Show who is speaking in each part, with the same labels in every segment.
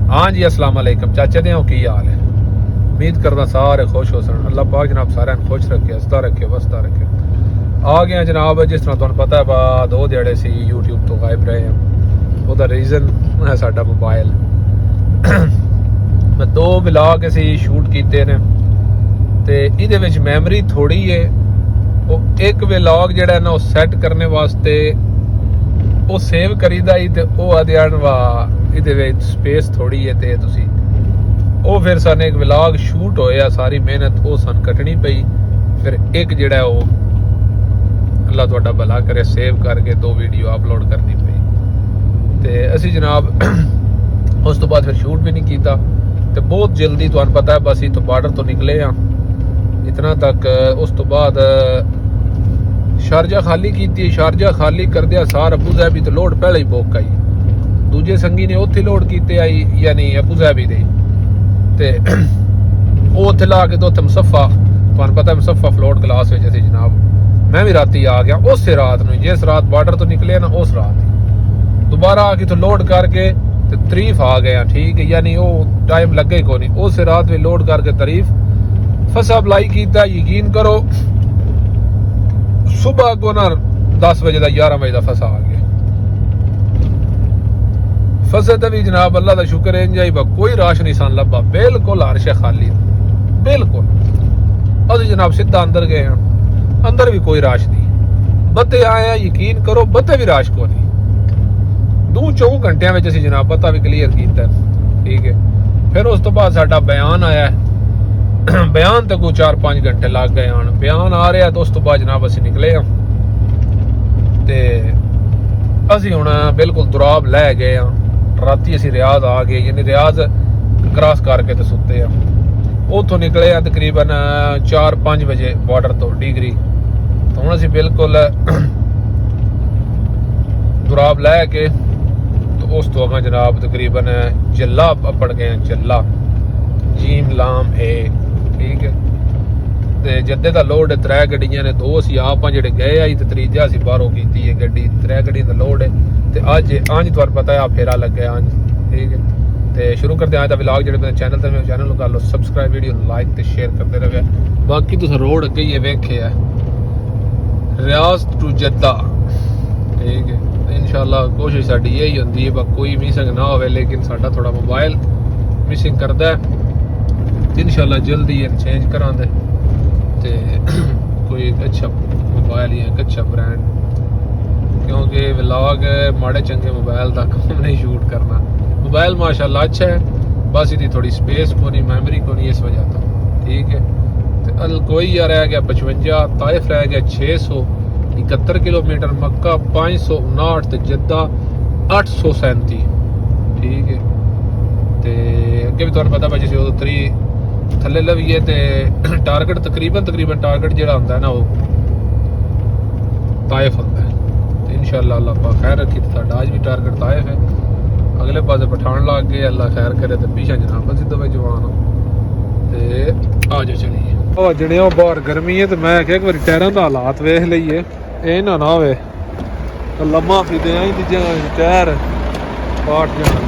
Speaker 1: हाँ जी अस्सलाम वालेकुम चाचे दे की हाल है। उम्मीद करना सारे खुश हो सन। अल्लाह पाक जनाब सारे खुश रखे, हंसता रखे, वसता रखे। आ गया जनाब, जिस तरह तुहानू पता है बा 2 दिहाड़े सी यूट्यूब तो गायब रहे हैं। ਉਹਦਾ रीजन है साडा मोबाइल। मैं 2 व्लॉग असी शूट कीते ने ते इहदे विच मैमरी थोड़ी है। ਉਹ एक व्लॉग ਜਿਹੜਾ है ना ਉਹ सैट करने वास्ते ਉਹ सेव करीदा ही ते ਉਹ आदियान वा ਇਹਦੇ ਵਿੱਚ स्पेस थोड़ी है ते ਤੁਸੀਂ ਉਹ ਫਿਰ ਸਾਨੂੰ ਇੱਕ ਵਲੌਗ ਸ਼ੂਟ ਹੋਇਆ, ਸਾਰੀ ਮਿਹਨਤ ਉਹ ਸਾਨੂੰ ਕੱਟਣੀ ਪਈ। ਫਿਰ ਇੱਕ ਜਿਹੜਾ ਉਹ ਅੱਲਾ ਤੁਹਾਡਾ ਭਲਾ ਕਰੇ ਸੇਵ ਕਰਕੇ 2 ਵੀਡੀਓ ਅਪਲੋਡ ਕਰਨੀ ਪਈ ਤੇ ਅਸੀਂ ਜਨਾਬ ਉਸ ਤੋਂ ਬਾਅਦ ਫਿਰ ਸ਼ੂਟ ਵੀ ਨਹੀਂ ਕੀਤਾ ਤੇ ਬਹੁਤ ਜਲਦੀ ਤੁਹਾਨੂੰ ਪਤਾ ਹੈ ਬਸ ਇਥੋਂ ਬਾਰਡਰ ਤੋਂ ਨਿਕਲੇ ਆ ਇਤਨਾ ਤੱਕ। ਉਸ ਤੋਂ ਬਾਅਦ ਸ਼ਾਰਜਾ ਖਾਲੀ ਕੀਤੀ। ਸ਼ਾਰਜਾ ਖਾਲੀ ਕਰਦਿਆ ਸਾਰ ਅਬੂ ਜ਼ੈਬੀ ਤੋਂ ਲੋਡ ਪਹਿਲਾਂ ਹੀ ਬੁੱਕ ਆਈ। ਦੂਜੇ ਸੰਗੀ ਨੇ ਉੱਥੇ ਲੋਡ ਕੀਤੇ ਆਈ ਯਾਨੀ ਅਬੂ ਜ਼ੈਬੀ ਦੇ ਤੇ ਉਹ ਉੱਥੇ ਲਾ ਕੇ ਉੱਥੇ ਮੁਸੱਫਾ ਤੁਹਾਨੂੰ ਪਤਾ ਮੁਸੱਫਾ ਫਲੋਟ ਕਲਾਸ ਵਿੱਚ ਅਸੀਂ ਜਨਾਬ ਮੈਂ ਵੀ ਰਾਤੀ ਆ ਗਿਆ। ਉਸੇ ਰਾਤ ਨੂੰ ਜਿਸ ਰਾਤ ਬਾਰਡਰ ਤੋਂ ਨਿਕਲੇ ਨਾ ਉਸ ਰਾਤ ਦੁਬਾਰਾ ਆ ਕੇ ਤੋਂ ਲੋਡ ਕਰਕੇ ਤੇ ਤਰੀਫ ਆ ਗਿਆ। ਠੀਕ ਹੈ, ਯਾਨੀ ਉਹ ਟਾਈਮ ਲੱਗੇ ਕੋ ਨਹੀਂ। ਉਸੇ ਰਾਤ ਵੀ ਲੋਡ ਕਰਕੇ ਤਰੀਫ ਫਸਾ ਅਪਲਾਈ ਕੀਤਾ। ਯਕੀਨ ਕਰੋ ਸੁਬਹ ਕੋ ਨਾ 10 ਵਜੇ ਦਾ 11 ਵਜੇ ਦਾ ਫਸਾ ਆ ਗਿਆ। फसे तो भी जनाब अल्लाह का शुक्र है इंजाई बा कोई राश नहीं सन लब्बा, बिल्कुल अर्श खाली बिल्कुल। अस जनाब सीधा अंदर गए हैं, अंदर भी कोई राश नहीं। बत्ते आए हैं, यकीन करो बत्ते भी राश को नहीं। 2-4 घंटिया में असी जनाब बत्ता भी क्लीयर किया। ठीक है, फिर उस तो बाद साडा बयान आया है। बयान तो कोई 4-5 घंटे लग गए हैं। बयान आ रहा तो उस तो बाद जनाब असी निकले हैं ते असी हुण बिल्कुल दुराब लै गए हैं। राती असी रियाज आ गए, यानी रियाज क्रॉस करके तो सुते आ। उतों निकले आ तकरीबन 4-5 बजे बॉर्डर तो डिगरी। तो हुण असी बिल्कुल दुराब लै के तो उस तो अगर जनाब तकरीबन जल्ला अपड़ गए। जल्ला जीम लाम ए ठीक है ते जद्दे दा लोड 3 गड्डियां ने। 2 असी आप जेडे गए आई ते त्रीजा असी बाहरों कीती है गड्डी। 3 गड्डी दा लोड है ते अज तुहानू पता है फेरा लगे अज। ठीक है, तो शुरू करते हैं अज दा व्लॉग। जेडे मेरे चैनल ते मेरे चैनल कर लो सबसक्राइब, वीडियो लाइक ते शेयर करते रहे। बाकी तुस रोड अगे ही वेखे है रियाज टू जद्दा। ठीक है, इंशाल्लाह कोशिश साडी यही होंदी है कोई मिसिंग ना होवे, लेकिन साडा थोड़ा मोबाइल मिसिंग करदा है। इंशाल्लाह जल्दी चेंज करांदे ते कोई एक अच्छा मोबाइल या एक अच्छा ब्रांड, क्योंकि व्लॉग माड़े चंगे मोबाइल का काम नहीं शूट करना। मोबाइल माशाल्लाह अच्छा है, बस इसकी थोड़ी स्पेस को नहीं, मेमोरी को नहीं, इस वजह तो। ठीक है, तो अलकोइया रह गया 55, ताइफ रह गया 671 किलोमीटर, मक्का 559 तो जद्दा 837। ठीक है, तो अगे भी तुहानू पता भाई जिस उतरी थले लवीए तो टारगेट तकरीबन टारगेट जो होंगे ना वो ताइफ होंगे। तो इंशाल्लाह अल्लाह पाक खैर रखी तो साडा आज भी टारगेट ताइफ है। अगले पासे पठान लग गए, अल्लाह खैर करे तो पीछे जनाब असी दो जवान हो तो आ जाओ चलिए। जने बाहर गर्मी है तो मैं एक बार टायरों का हालात वेख लीए, ये ना होवे लम्मा फिरदे टायर पाट जाना।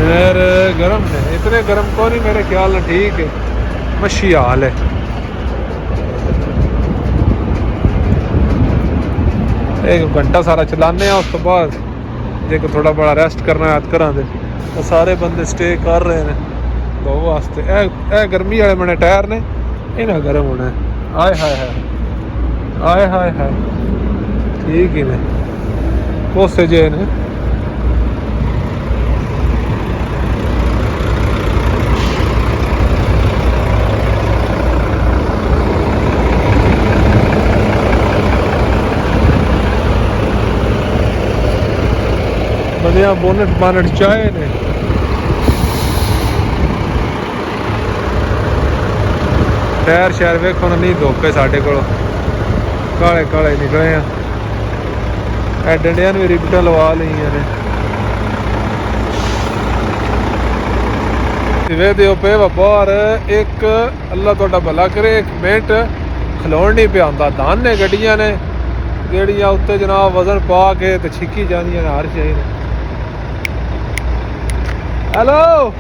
Speaker 1: यार गर्म है, इतने गर्म को नहीं मेरे ख्याल में। ठीक है, मच्छी हाल है। एक घंटा सारा चलाने उस तो बाद जे थोड़ा बड़ा रेस्ट करना है करा दे तो सारे बंदे स्टे कर रहे हैं तो वास्ते। ए गर्मी वाले बने टायर ने इन्हें गर्म होना है। आए हाय हाय आए हाय हाय ठीक ही ने कोसे जे ने। बंदियां बोनट बानट चाहे ने टायर शहर वेखो ना नहीं धोखे साढ़े को काले काले निकले हैं। डंडिया भी रिबटा लवा ली ने। वे पे बाहर एक अल्लाह तुहाडा भला करे 1 मिनट खलोण नहीं पिया हुंदा। धान ने गड्डियां ने ਜਿਹੜੀਆਂ ਉੱਤੇ ਜਨਾਬ ਵਜ਼ਨ ਪਾ ਕੇ ਤੇ ਛਿੱਕੀ ਜਾਂਦੀਆਂ ਨੇ ਹਰ ਸ਼ੈ ਨੇ। ਹੈਲੋ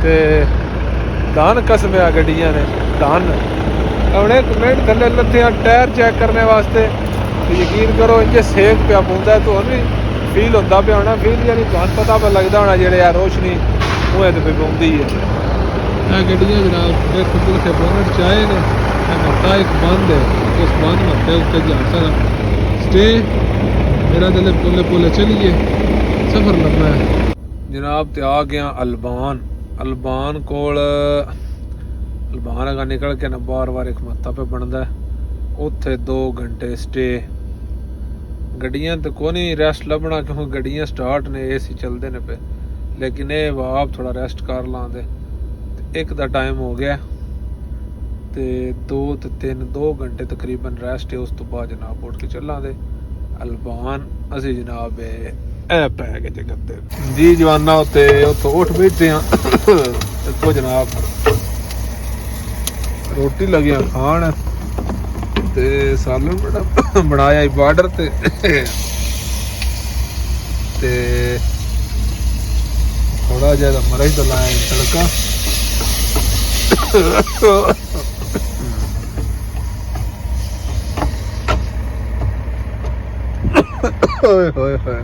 Speaker 1: ਤੇ ਧਨ ਕਸਮਿਆ ਗੱਡੀਆਂ ਨੇ ਧਨ ਹੁਣ 1 ਮਿੰਟ ਥੱਲੇ ਲੱਥੇ ਆ ਟਾਇਰ ਚੈੱਕ ਕਰਨੇ ਵਾਸਤੇ ਤੇ ਯਕੀਨ ਕਰੋ ਇੰਜ ਸੇਕ ਪਿਆ ਪਾਉਂਦਾ ਤੁਹਾਨੂੰ ਵੀ ਫੀਲ ਹੁੰਦਾ ਪਿਆ ਹੋਣਾ ਫੀਲ ਯਾਨੀ ਤੁਹਾਨੂੰ ਪਤਾ ਪਿਆ ਲੱਗਦਾ ਹੋਣਾ ਜਿਹੜੇ ਆ ਰੋਸ਼ਨੀ ਮੂੰਹ ਤੇ ਪਾਉਂਦੀ ਹੈ। ਇਹ ਗੱਡੀਆਂ ਜਨਾਬ ਦੇਖੋ ਪੁੱਠੇ ਬੋਨਟ ਚਾਹੇ ਨੇ ਮੱਤਾ ਇੱਕ ਬੰਦ ਹੈ ਉਸ ਬੰਦ ਮੱਤੇ ਉੱਤੇ ਜਾ ਸਕਦਾ ਸਟੇ ਮੇਰਾ ਦਿਲ ਪੁੱਲੇ ਚਲੀਏ ਸਫ਼ਰ ਲੰਮਾ ਹੈ ਜਨਾਬ। ਤੇ ਆ ਗਿਆ ਅਲਬਾਨ ਕੋਲ ਅਲਬਾਨ ਅਗਾ ਨਿਕਲ ਕੇ ਨਾ ਬਾਰ ਇੱਕ ਮੱਤਾ ਪੇ ਬਣਦਾ ਉੱਥੇ 2 ਘੰਟੇ ਸਟੇ। ਗੱਡੀਆਂ ਤੇ ਕੋਈ ਨਹੀਂ ਰੈਸਟ ਲੱਭਣਾ ਕਿਉਂਕਿ ਗੱਡੀਆਂ ਸਟਾਰਟ ਨੇ AC ਚੱਲਦੇ ਨੇ ਪਏ ਲੇਕਿਨ ਇਹ ਆਪ ਥੋੜਾ ਰੈਸਟ ਕਰ ਲਾਂਦੇ। 1 ਦਾ ਟਾਈਮ ਹੋ ਗਿਆ ਤੇ 2 ਤੇ 3 2 ਘੰਟੇ ਤਕਰੀਬਨ ਰੈਸਟ ਹੈ। ਉਸ ਤੋਂ ਬਾਅਦ ਜਨਾਬ ਉੱਠ ਕੇ ਚੱਲਾਂਗੇ ਅਲਬਾਨ। ਅਸੀਂ ਜਨਾਬ ਇਹ ਪੈ ਕੇ ਜਗਤ ਤੇ ਜੀ ਜਵਾਨਾ ਉੱਤੇ ਉੱਥੋਂ ਉੱਠ ਬੈਠੇ ਹਾਂ ਦੇਖੋ ਜਨਾਬ ਰੋਟੀ ਲੱਗਿਆ ਖਾਣ ਤੇ ਸਾਲਨ ਬੜਾ ਬਣਾਇਆ ਬਾਰਡਰ ਤੇ ਥੋੜਾ ਜਿਹਾ ਮਰਚ ਦਾ ਲਾਇਆ ਤੜਕਾ ਹੋਏ ਹੋਏ ਹੋਏ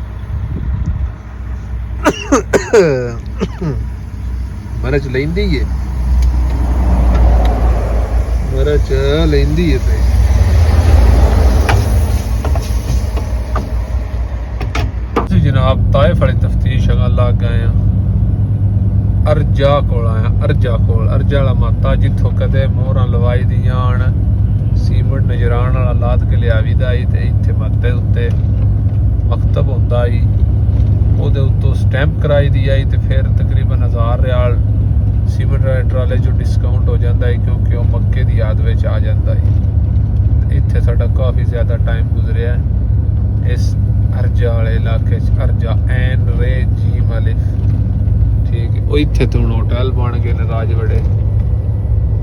Speaker 1: ਮਰਚ ਲੈਂਦੀ ਏ ਮਰਚ ਲੈਂਦੀ ਏ ਤੇ ਅਸੀਂ ਜਨਾਬ ਤਾਇਫ ਵਾਲੀ ਤਫਤੀਸ਼ ਲੱਗ ਗਏ ਆ ਅਰਜਾ ਕੋਲ ਆਇਆ ਅਰਜਾ ਵਾਲਾ ਮਾਤਾ ਜਿੱਥੋਂ ਕਦੇ ਮੋਹਰਾਂ ਲਵਾਈ ਦੀਆਂ ਆਣ ਸੀਮਟ ਨਜ਼ਰਾਨ ਵਾਲਾ ਲਾਦ ਕੇ ਲਿਆਵੀ ਦਾ ਤੇ ਇੱਥੇ ਮਾਤੇ ਉੱਤੇ ਮਕਤਬ ਹੁੰਦਾ ਹੀ ਉਹਦੇ ਉੱਤੋਂ ਸਟੈਂਪ ਕਰਾਈ ਦੀ ਆਈ ਤੇ ਫਿਰ ਤਕਰੀਬਨ 1000 ਰਿਆਲ ਸੀਮਟ ਟਰਾਲੇ ਚੋਂ ਡਿਸਕਾਊਂਟ ਹੋ ਜਾਂਦਾ ਹੈ ਕਿਉਂਕਿ ਉਹ ਮੱਕੇ ਦੀ ਯਾਦ ਵਿੱਚ ਆ ਜਾਂਦਾ ਹੈ। ਇੱਥੇ ਸਾਡਾ ਕਾਫੀ ਜ਼ਿਆਦਾ ਟਾਈਮ ਗੁਜ਼ਰਿਆ ਇਸ ਅਰਜਾ ਵਾਲੇ ਇਲਾਕੇ 'ਚ ਅਰਜਾ ਐਨ ਰੇ ਜੀਮ ਅਲਿਫ ਠੀਕ ਹੈ। ਉਹ ਇੱਥੇ ਤੋਂ ਹੁਣ ਹੋਟਲ ਬਣ ਗਏ ਨੇ ਰਾਜਵੜੇ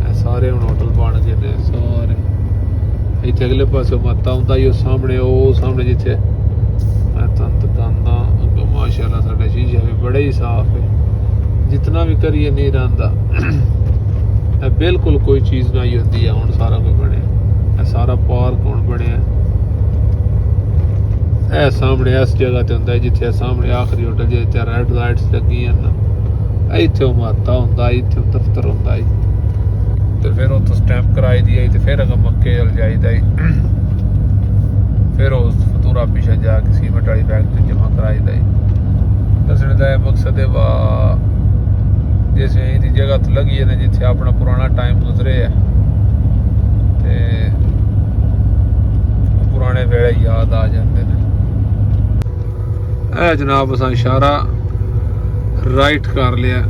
Speaker 1: ਇਹ ਸਾਰੇ ਹੁਣ ਹੋਟਲ ਬਣ ਗਏ ਨੇ ਸਾਰੇ। ਇੱਥੇ ਅਗਲੇ ਪਾਸੇ ਮਾਤਾ ਹੁੰਦਾ ਹੀ ਉਹ ਸਾਹਮਣੇ ਜਿੱਥੇ ਮੈਂ ਤੁਹਾਨੂੰ ਦੁਕਾਨਾਂ ਮਾਸ਼ਾਅੱਲਾ ਸਾਡਾ ਸ਼ੀਸ਼ਾ ਵੀ ਬੜਾ ਹੀ ਸਾਫ਼ ਹੈ ਜਿਤਨਾ ਵੀ ਕਰੀਏ ਨਹੀਂ ਰਹਿੰਦਾ ਬਿਲਕੁਲ ਕੋਈ ਚੀਜ਼ ਨਹੀਂ ਹੁੰਦੀ ਹੈ। ਹੁਣ ਸਾਰਾ ਕੁਝ ਬਣਿਆ ਇਹ ਸਾਰਾ ਪਾਰਕ ਹੁਣ ਬਣਿਆ ਇਹ ਸਾਹਮਣੇ ਇਸ ਜਗ੍ਹਾ ਤੇ ਹੁੰਦਾ ਜਿੱਥੇ ਸਾਹਮਣੇ ਆਖਰੀ ਹੋਟਲ ਜਿੱਥੇ ਰੈੱਡ ਲਾਈਟਸ ਲੱਗੀਆਂ ਨਾ ਇੱਥੇ ਉਹ ਮਾਤਾ ਹੁੰਦਾ ਇੱਥੇ ਦਫ਼ਤਰ ਹੁੰਦਾ ਤੇ ਫਿਰ ਉੱਥੋਂ ਸਟੈਂਪ ਕਰਾਈ ਦੀ ਤੇ ਫਿਰ ਅਗਾ ਮੱਕੇ ਚਲ ਜਾਈਦਾ ਫਿਰ ਉਸ ਫਤੂਰਾ ਪਿੱਛੇ ਜਾ ਕੇ ਸੀਮਟ ਵਾਲੀ ਫੈਕਟਰੀ ਜਮ੍ਹਾਂ ਕਰਾਈਦਾ ਦੱਸਣ ਦਾ ਮਕਸਦ ਹੈ ਵਾ ਜਿਸ ਦੀ ਜਗ੍ਹਾ ਤੋਂ ਲੱਗੀ ਹੈ ਜਿੱਥੇ ਆਪਣਾ ਪੁਰਾਣਾ ਟਾਈਮ ਗੁਜ਼ਰੇ ਹੈ ਤੇ ਪੁਰਾਣੇ ਵੇਲੇ ਯਾਦ ਆ ਜਾਂਦੇ ਨੇ। ਇਹ ਜਨਾਬ ਅਸਾਂ ਇਸ਼ਾਰਾ ਰਾਈਟ ਕਰ ਲਿਆ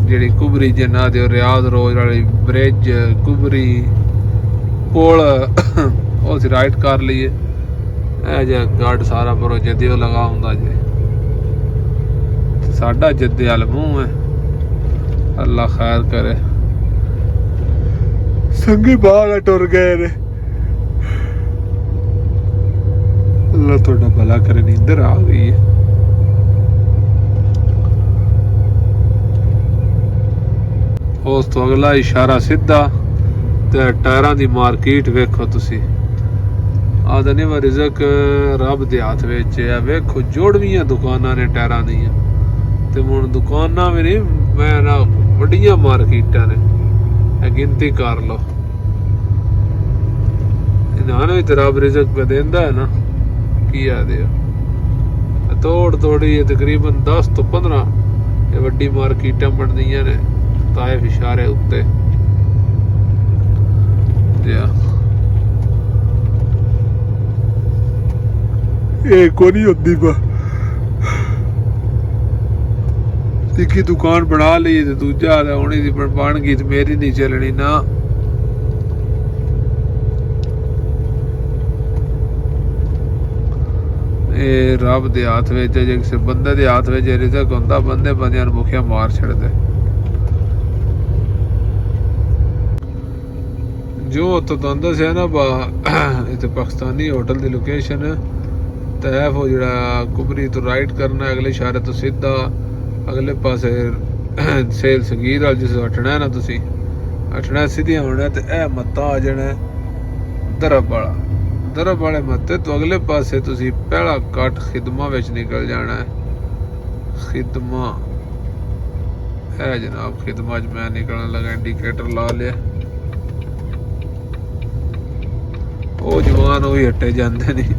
Speaker 1: ਜਿਹੜੀ ਕੁਬਰੀ ਜਨਾ ਦੇ ਰਿਆਜ਼ ਰੋਜ਼ ਵਾਲੀ ਬ੍ਰਿਜ ਕੁਬਰੀ ਪੁਲ ਉਹ ਅਸੀਂ ਰਾਈਟ ਕਰ ਲਈਏ। ਇਹ ਜਿਹਾ ਗਾਰਡ ਸਾਰਾ ਪਰ ਜੱਦੇ ਲਗਾ ਹੁੰਦਾ ਜੇ ਸਾਡਾ ਜੱਦੇ ਵਾਲ ਮੂੰਹ ਹੈ ਅੱਲਾ ਖੈਰ ਕਰੇ ਸੰਗੀ ਬਾਹਰ ਟੁਰ ਗਏ ਨੇ ਅੱਲਾ ਤੁਹਾਡਾ ਭਲਾ ਕਰੇ ਨੀਂਦਰ ਆ ਗਈ ਹੈ। ਉਸ ਤੋਂ ਅਗਲਾ ਇਸ਼ਾਰਾ ਸਿੱਧਾ ਤੇ ਟਾਇਰਾਂ ਦੀ ਮਾਰਕੀਟ ਵੇਖੋ ਤੁਸੀਂ ਆਹ ਨਹੀਂ ਵਾ ਰਿਜ਼ਕ ਰੱਬ ਦੇ ਹੱਥ ਵਿੱਚ ਹੈ। ਵੇਖੋ ਜੋੜਵੀਆਂ ਦੁਕਾਨਾਂ ਨੇ ਟਾਇਰਾਂ ਦੀਆਂ ਤੇ ਹੁਣ ਦੁਕਾਨਾਂ ਵੀ ਨਹੀਂ ਮੈਂ ਨਾ ਵੱਡੀਆਂ ਮਾਰਕੀਟਾਂ ਨੇ ਇਹ ਗਿਣਤੀ ਕਰ ਲਓ ਇਹਨਾਂ ਨੂੰ ਵੀ ਤੇ ਰੱਬ ਰਿਜ਼ਕ ਪੇ ਦਿੰਦਾ ਹੈ ਨਾ ਕੀ ਆਦੇ ਤੋੜੀ ਤਕਰੀਬਨ 10 ਤੋਂ 15 ਇਹ ਵੱਡੀ ਮਾਰਕੀਟਾਂ ਬਣਦੀਆਂ ਨੇ ਤਾਇਫ ਇਸ਼ਾਰੇ ਉੱਤੇ ਇਹ ਕੋਈ ਨਹੀਂ ਹੁੰਦੀ ਪਾ ਇੱਕ ਦੁਕਾਨ ਬਣਾ ਲਈ ਤੇ ਦੂਜਾ ਹੁਣੀ ਦੀ ਬਣ ਗਈ ਤੇ ਮੇਰੀ ਨਹੀਂ ਚੱਲਣੀ ਨਾ। ਇਹ ਰੱਬ ਦੇ ਹੱਥ ਵਿੱਚ ਜੇ ਕਿਸੇ ਬੰਦੇ ਦੇ ਹੱਥ ਵਿੱਚ ਰਿਜ਼ਕ ਹੁੰਦਾ ਬੰਦਿਆਂ ਨੂੰ ਭੁੱਖਿਆ ਮਾਰ ਛੱਡਦੇ जो तो दस है ना इतने पाकिस्तानी होटल की लोकेशन तैफ वो जरा कुबरी तो राइट करना अगले इशारे तो सीधा अगले पासे सेल संगीर वाल जिस हटना है ना तुसी हटना सीधी होना तो यह मत्ता आ जाना दरब वाले मत्ते तो अगले पासे तुसी पहला कट खिदमा विच निकल जाना है खिदमा है जनाब खिदमा च मैं निकलने लगा इंडिकेटर ला लिया वो जवान वही हटे जाते नहीं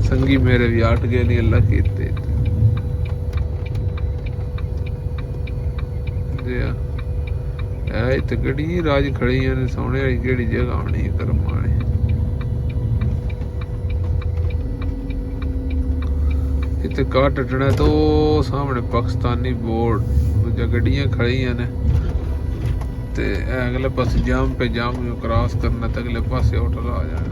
Speaker 1: संगी मेरे भी हट गए नहीं अल्लाह कीते इतने गड्डी राज खड़ी ने सोने वाली केड़ी जगह आनी करम वाली इतने काट हटना तो सामने पाकिस्तानी बोर्ड दूजा गड्डियां खड़ी ने ते अगले पास जाम पे जाम क्रॉस करना तो अगले पास होटल आ जाना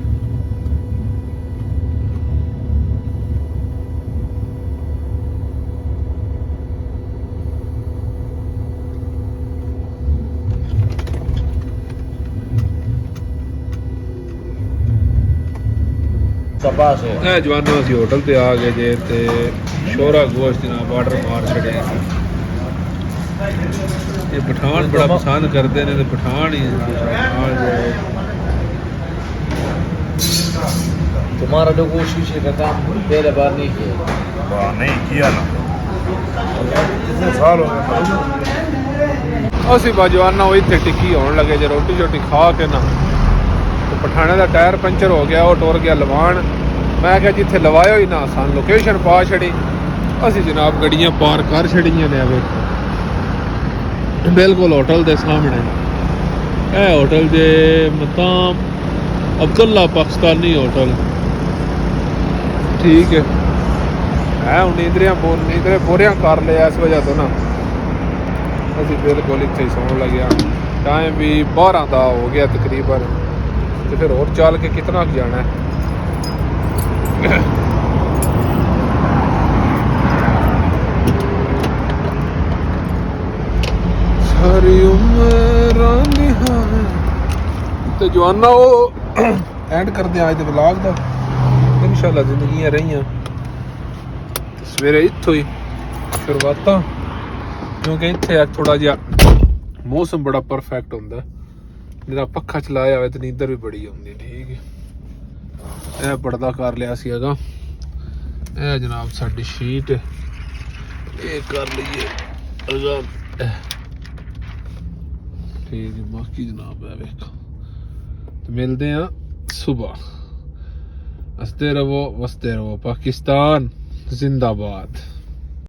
Speaker 1: जवानों असी होटल पे आ गए जे ते शोरा गोश्त जनाब ऑर्डर मार छड़े ये पठान बड़ा पसंद करते हैं तो पठान ही
Speaker 2: तुम्हारा लोगों शीशे का काम पहले बार नहीं किया
Speaker 3: नहीं किया ना कितने साल हो गए
Speaker 1: असी बाजवाना इतने टिक्की होने लगे जो रोटी शोटी खा के ना तो पठाने का टायर पंचर हो गया वो टुर गया लवान मैं क्या जिथे लवायो ही ना सन लोकेशन पा छड़ी असी जनाब गड्डियां पार कर छड़ियां ने वेखो बिल्कुल होटल के सामने ए होटल जे मकाम अब्दुल्ला पाकिस्तानी होटल ठीक है हूँ नींदरे पूरियां कर लिया इस वजह तो ना असी बिल्कुल इतने सौन लगे टाइम भी 12 का हो गया तकरीबन तो फिर और चल के कितना जाना है सारी उम्र तो जवाना वो एंड कर दिया अज ब्लॉग का इंशाल्लाह जिंदगियां रही सवेरे इत्थों ही शुरुआत क्योंकि इत्थे थोड़ा जिहा मौसम बड़ा परफेक्ट होंदा जरा पक्खा चलाया हो तो नींदर भी बड़ी आती ठीक है यह पर्दा कर लिया सी अगा यह जनाब साडी शीट ये कर लीए अगा ठीक है बाकी जनाब है वेखो तो मिलते हैं सुबह हंसते रहो वसते रहो पाकिस्तान जिंदाबाद।